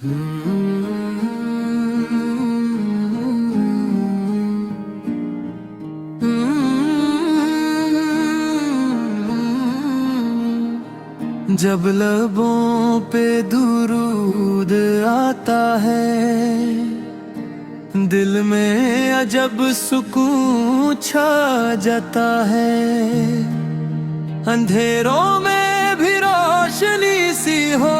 जब लबों पे दुरूद आता है, दिल में अजब सुकून छा जाता है। अंधेरों में भी रोशनी सी हो,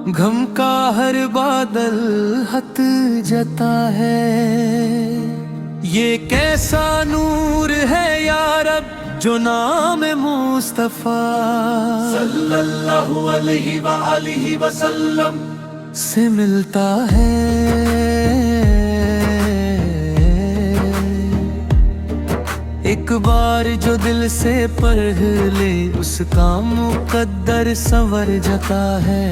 गम का हर बादल हट जाता है। ये कैसा नूर है या रब जो नाम मुस्तफा सल्लल्लाहु अलैहि वसल्लम से मिलता है। एक बार जो दिल से पढ़ ले, उसका मुकद्दर संवर जाता है।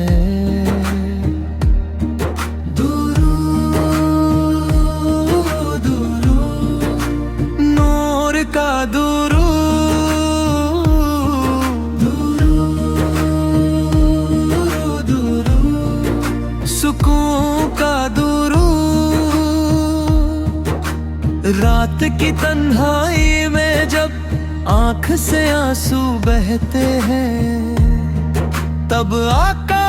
दुरूद दुरूद नूर का दुरूद, सुकून का दुरूद। रात की तन्हाई में जब आंख से आंसू बहते हैं, तब आका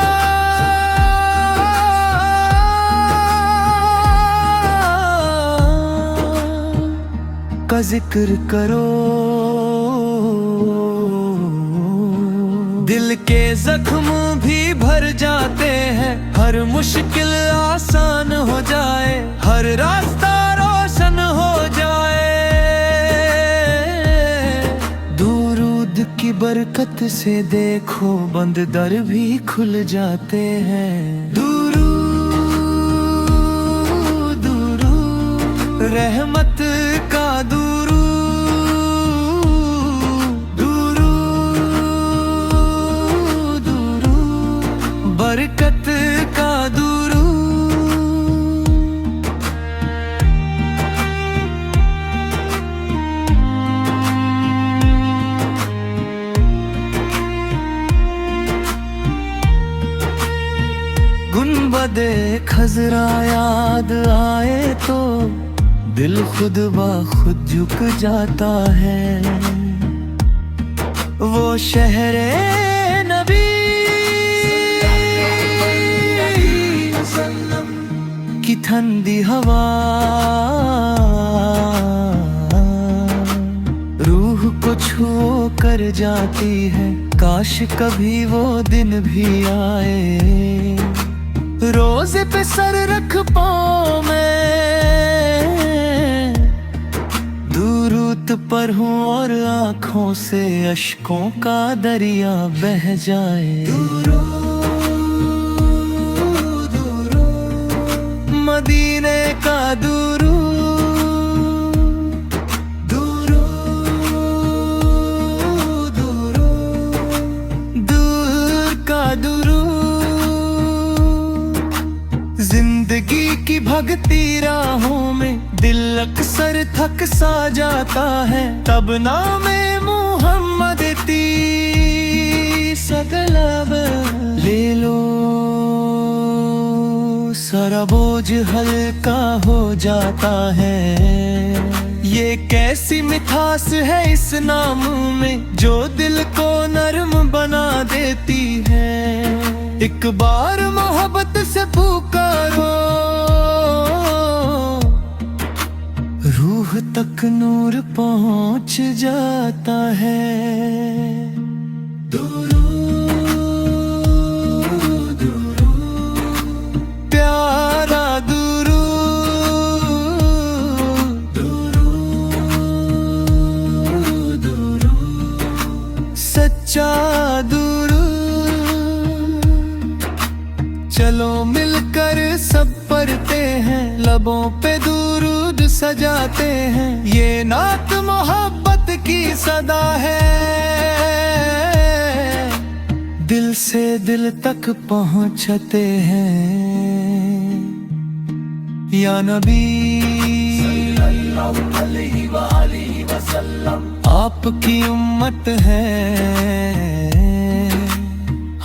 का जिक्र करो। दिल के जख्म भी भर जाते हैं, हर मुश्किल आसान हो जाए, हर रास्ता रोशन हो जाए। दुरूद की बरकत से देखो, बंद दर भी खुल जाते हैं। दुरूद दुरूद रहमत का दुरूद, बरकत का दुरूद। गुनबदे खजरा याद आए तो दिल खुद ब खुद झुक जाता है। वो शहरे नबी की ठंडी हवा रूह को छू कर जाती है। काश कभी वो दिन भी आए, रोज़े पे सर रख पाऊं मैं, दुरूद पढ़ूं और आँखों से अश्कों का दरिया बह जाए। मदीने का दुरूद, दुरूद दुरूद दूर का दुरूद। जिंदगी की भगती राहों में दिल अक्सर थक सा जाता है, तब नामे मुहम्मद सगलब ले लो, सारा बोझ हल्का हो जाता है। ये कैसी मिठास है इस नाम में, जो दिल को नरम बना देती है। एक बार मोहब्बत से पुकारो, रूह तक नूर पहुंच जाता है। प्यारा दुरूद, सच्चा दुरूद। चलो मिलकर सब पढ़ते हैं, लबों पे दुरूद सजाते हैं। ये नात मोहब्बत की सदा है, दिल से दिल तक पहुंचते हैं। या नबी सल्लल्लाहु अलैहि वसल्लम आपकी उम्मत है,